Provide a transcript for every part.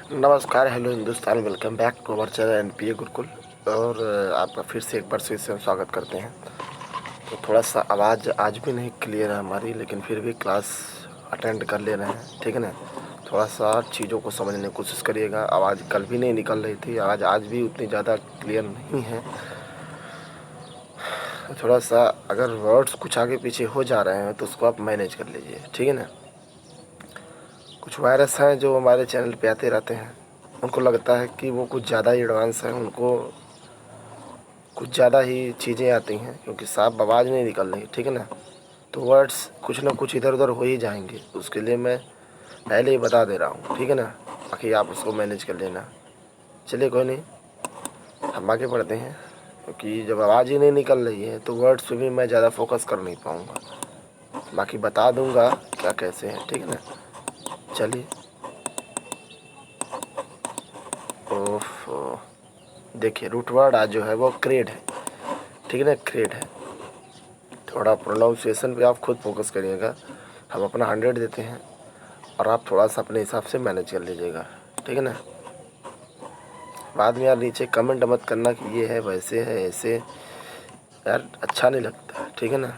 नमस्कार, hello Hindustan, welcome back to our channel NPA Gurukul. और आपका फिर से एक बार से हम स्वागत करते हैं। तो थोड़ा सा आवाज़ आज भी नहीं क्लियर है हमारी, लेकिन फिर भी क्लास अटेंड कर ले रहे हैं, ठीक है ना। थोड़ा सा चीज़ों को समझने की कोशिश करिएगा। आवाज़ कल भी नहीं निकल रही थी, आवाज़ आज भी उतनी ज़्यादा क्लियर नहीं है। थोड़ा सा अगर वर्ड्स कुछ आगे पीछे हो जा रहे हैं तो उसको आप मैनेज कर लीजिए, ठीक है ना। कुछ वायरस हैं जो हमारे चैनल पे आते रहते हैं, उनको लगता है कि वो कुछ ज़्यादा ही एडवांस है, उनको कुछ ज़्यादा ही चीज़ें आती हैं, क्योंकि साफ आवाज़ नहीं निकल रही, ठीक है ना। तो वर्ड्स कुछ ना कुछ इधर उधर हो ही जाएंगे, उसके लिए मैं पहले ही बता दे रहा हूँ, ठीक है ना। बाकी आप उसको मैनेज कर लेना। चलिए कोई नहीं, हम आगे बढ़ते हैं। क्योंकि जब आवाज़ ही नहीं निकल रही है तो वर्ड्स पे भी मैं ज़्यादा फोकस कर नहीं पाऊँगा। बाकी बता दूँगा क्या कैसे है, ठीक है ना। चलिए। ओफ, देखिए रूट वर्ड आज जो है वो क्रेड है, ठीक है ना, क्रेड है। थोड़ा प्रोनाउंसिएशन पे आप खुद फोकस करिएगा। हम अपना 100 देते हैं और आप थोड़ा सा अपने हिसाब से मैनेज कर लीजिएगा, ठीक है ना। बाद में यार नीचे कमेंट मत करना कि ये है, वैसे है, ऐसे, यार अच्छा नहीं लगता, ठीक है ना।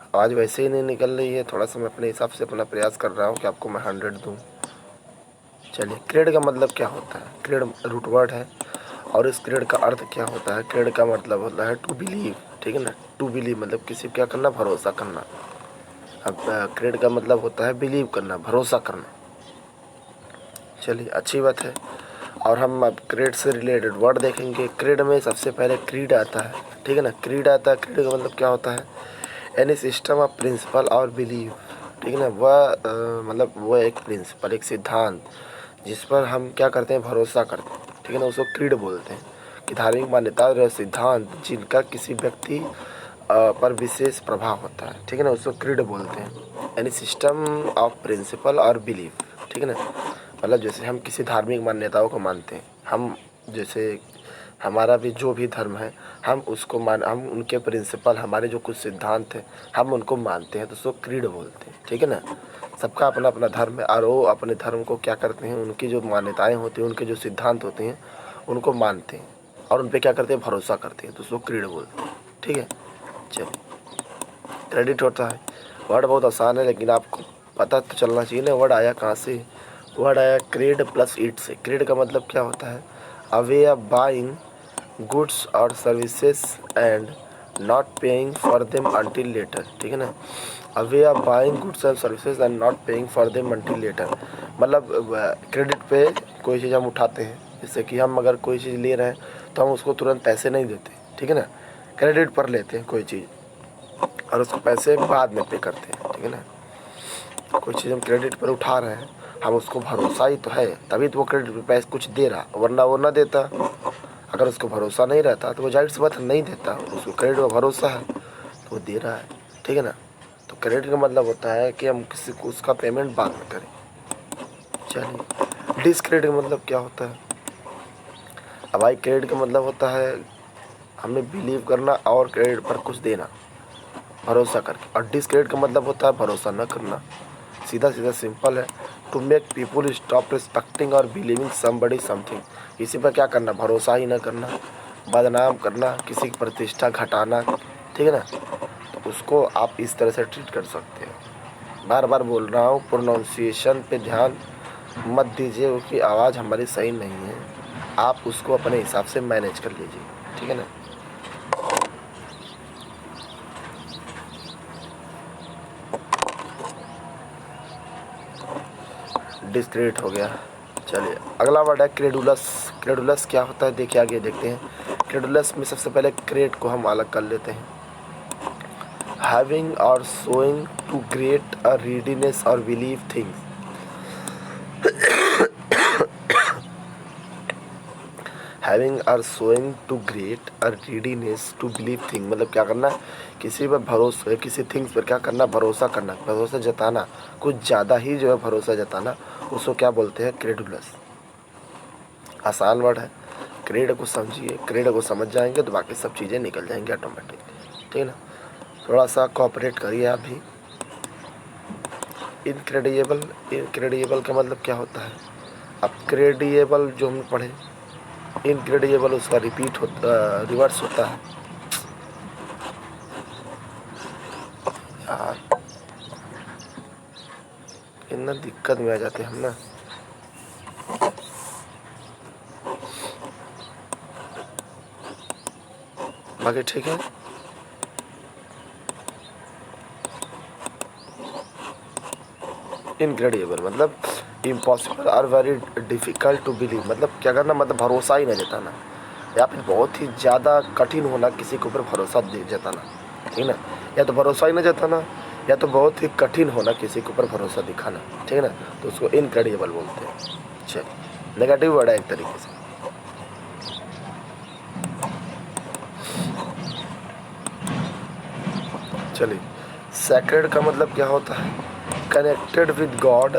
आवाज़ वैसे ही नहीं निकल रही है, थोड़ा सा मैं अपने हिसाब से अपना प्रयास कर रहा हूँ कि आपको मैं 100 दूँ। चलिए, क्रेड का मतलब क्या होता है? क्रेड रूट वर्ड है और इस क्रेड का अर्थ क्या होता है? क्रेड का मतलब होता है टू बिलीव, ठीक है ना। टू बिलीव मतलब किसी क्या करना, भरोसा करना। अब क्रेड का मतलब होता है बिलीव करना, भरोसा करना। चलिए, अच्छी बात है। और हम अब क्रेड से रिलेटेड वर्ड देखेंगे। क्रेड में सबसे पहले क्रीड आता है, ठीक है ना। क्रीड आता है, क्रीड का मतलब क्या होता है? एनी सिस्टम ऑफ प्रिंसिपल और बिलीव, ठीक है ना। वह मतलब वह एक प्रिंसिपल, एक सिद्धांत जिस पर हम क्या करते हैं, भरोसा करते हैं, ठीक है ना, उसको क्रीड बोलते हैं। कि धार्मिक मान्यता और सिद्धांत जिनका किसी व्यक्ति पर विशेष प्रभाव होता है, ठीक है ना, उसको क्रीड बोलते हैं। यानी सिस्टम ऑफ प्रिंसिपल और बिलीफ, ठीक है ना। मतलब जैसे हम किसी धार्मिक मान्यताओं को मानते हैं, हम जैसे हमारा भी जो भी धर्म है, हम उनके प्रिंसिपल, हमारे जो कुछ सिद्धांत हैं, हम उनको मानते हैं, तो उसको क्रीड बोलते हैं, ठीक है ना। सबका अपना अपना धर्म है और वो अपने धर्म को क्या करते हैं, उनकी जो मान्यताएं होती हैं, उनके जो सिद्धांत होते हैं, उनको मानते हैं और उन पर क्या करते हैं, भरोसा करते हैं, तो उसको क्रीड बोलते हैं, ठीक है। चलिए, क्रेडिट होता है। वर्ड बहुत आसान है, लेकिन आपको पता तो चलना चाहिए ना वर्ड आया कहाँ से। वर्ड आया क्रेड प्लस इट से। क्रेड का मतलब क्या होता है? A way of buying goods और services and not paying for them until later, ठीक है ना। A way of buying goods and services and not paying for them until later. मतलब क्रेडिट पे कोई चीज़ हम उठाते हैं, जैसे कि हम अगर कोई चीज़ ले रहे हैं तो हम उसको तुरंत पैसे नहीं देते, ठीक है ना। क्रेडिट पर लेते हैं कोई चीज़ और उसको पैसे बाद में पे करते हैं, ठीक है ना। कोई चीज़ हम क्रेडिट पर उठा रहे हैं, हम उसको भरोसा ही तो है, तभी तो वो क्रेडिट पे पैसे कुछ दे रहा, वरना वो ना देता। अगर उसको भरोसा नहीं रहता तो वो जाहिर सी बात नहीं देता। उसको क्रेडिट पर भरोसा है तो वो दे रहा है, ठीक है ना। तो क्रेडिट का मतलब होता है कि हम किसी को उसका पेमेंट बाद में करें। चलिए, डिसक्रेडिट का मतलब क्या होता है? अब भाई, क्रेडिट का मतलब होता है हमें बिलीव करना और क्रेडिट पर कुछ देना, भरोसा करके। और डिसक्रेडिट का मतलब होता है भरोसा न करना। सीधा सीधा सिंपल है, to make people stop respecting और बिलीविंग समबडी समथिंग। किसी पर क्या करना, भरोसा ही न करना, बदनाम करना, किसी की प्रतिष्ठा घटाना, ठीक है ना। तो उसको आप इस तरह से ट्रीट कर सकते हैं। बार बार बोल रहा हूँ, प्रोनाउंसिएशन पे ध्यान मत दीजिए, क्योंकि आवाज़ हमारी सही नहीं है। आप उसको अपने हिसाब से मैनेज कर लीजिए, ठीक है ना। डिस्क्रेडिट हो गया। चलिए, अगला वर्ड है क्रेडुलस। क्रेडुलस क्या होता है, देखिए आगे देखते हैं। क्रेडुलस में सबसे पहले क्रेड को हम अलग कर लेते हैं। Having or showing too great a readiness और believe things. Having or showing too great a readiness to believe thing मतलब क्या करना, किसी पर भरोसा, किसी थिंग्स पर क्या करना, भरोसा करना, भरोसा जताना, कुछ ज़्यादा ही जो है भरोसा जताना, उसको क्या बोलते हैं, क्रेडुलस। आसान वर्ड है। क्रेड को समझिए, क्रेड को समझ जाएंगे तो बाकी सब चीज़ें निकल जाएंगी ऑटोमेटिकली, ठीक है ना। थोड़ा सा कोऑपरेट करिए आप भी। इनक्रेडिबल, इनक्रेडिबल का मतलब क्या होता है? अपग्रेडिएबल जो हम पढ़े, इनक्रेडिएबल उसका रिपीट होता, रिवर्स होता है। यार इतना दिक्कत में आ जाते हम ना। बाकी ठीक है। इनक्रेडिबल मतलब इम्पॉसिबल और वेरी डिफ़िकल्ट टू बिलीव, मतलब क्या करना, मतलब भरोसा ही नहीं जताना, या फिर बहुत ही ज़्यादा कठिन होना किसी के ऊपर भरोसा जताना, ठीक है ना। या तो भरोसा ही नहीं जताना, या तो बहुत ही कठिन होना किसी के ऊपर भरोसा दिखाना, ठीक है ना, तो उसको इनक्रेडिबल बोलते हैं। चलिए, नेगेटिव वर्ड है एक तरीके से। चलिए, सैक्रेड का मतलब क्या होता है, कनेक्टेड विद गॉड,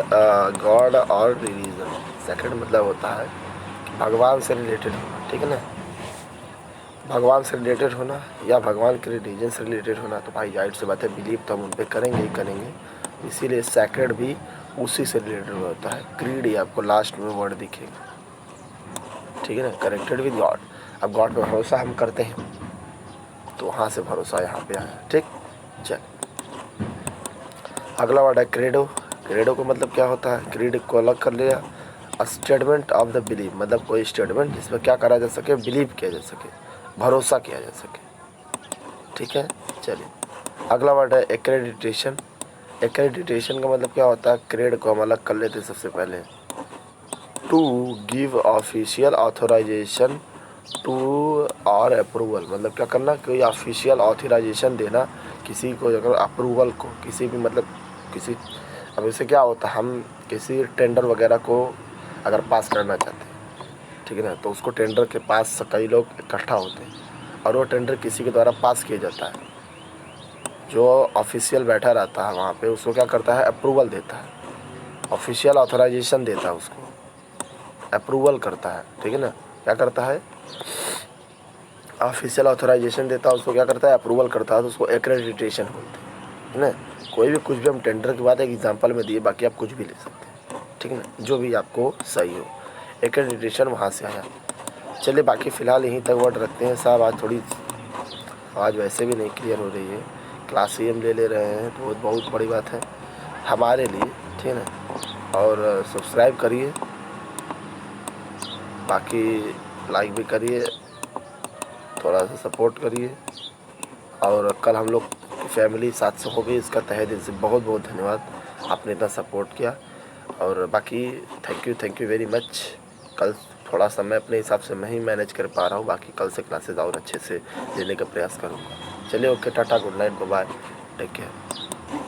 गॉड और रिलीजन। सैक्रेड मतलब होता है भगवान से रिलेटेड होना, ठीक है ना, भगवान से रिलेटेड होना या भगवान के रिलीजन से रिलेटेड होना। तो भाई जाहिर सी बात है, बिलीव तो हम उन पर करेंगे ही करेंगे, इसीलिए सैक्रेड भी उसी से रिलेटेड होता है। क्रीड ही आपको लास्ट में वर्ड दिखेगा, ठीक है ना, कनेक्टेड विद गॉड। अब गॉड पर भरोसा हम करते हैं, तो वहाँ से भरोसा यहाँ पे आया, ठीक। चल, अगला वर्ड है क्रेडो। क्रेडो का मतलब क्या होता है, क्रीड को अलग कर लिया, स्टेटमेंट ऑफ द बिलीव, मतलब कोई स्टेटमेंट जिसमें क्या करा जा सके, बिलीव किया जा सके, भरोसा किया जा सके, ठीक है। चलिए, अगला वर्ड है एक्रेडिटेशन। एक्रेडिटेशन का मतलब क्या होता है, क्रेड को हम अलग कर लेते हैं सबसे पहले। To give official authorisation to और अप्रूवल, मतलब क्या करना, कोई ऑफिशियल ऑथराइजेशन देना किसी को, अगर अप्रूवल को किसी भी, मतलब किसी, अब इससे क्या होता है, हम किसी टेंडर वगैरह को अगर पास करना चाहते हैं, ठीक है ना, तो उसको टेंडर के पास कई लोग इकट्ठा होते हैं और वो टेंडर किसी के द्वारा पास किया जाता है। जो ऑफिशियल बैठा रहता है वहाँ पे, उसको क्या करता है, अप्रूवल देता है, ऑफिशियल ऑथराइजेशन देता है, उसको अप्रूवल करता है, ठीक है ना, क्या करता है, ऑफिशियल ऑथराइजेशन देता है, उसको क्या करता है, अप्रूवल करता है, तो उसको एक्रेडिटेशन बोलते हैं, है ना। कोई भी कुछ भी, हम टेंडर की बात एक एग्जांपल में दिए, बाकी आप कुछ भी ले सकते हैं, ठीक है ना, जो भी आपको सही हो, एक्रेडिटेशन वहाँ से आया। चलिए, बाकी फ़िलहाल यहीं तक वर्ड रखते हैं साहब। आज थोड़ी आवाज़ वैसे भी नहीं क्लियर हो रही है, क्लास ही हम ले रहे हैं, तो बहुत बड़ी बात है हमारे लिए, ठीक है ना। और सब्सक्राइब करिए, बाकी लाइक भी करिए, थोड़ा सा सपोर्ट करिए। और कल हम लोग की फैमिली 700 हो गई, इसका तहे दिल से बहुत बहुत धन्यवाद, आपने इतना सपोर्ट किया। और बाकी थैंक यू वेरी मच। कल थोड़ा सा मैं अपने हिसाब से मैं ही मैनेज कर पा रहा हूँ, बाकी कल से क्लासेस और अच्छे से लेने का प्रयास करूँगा। चलिए, okay, tata, good night, bye bye, take care.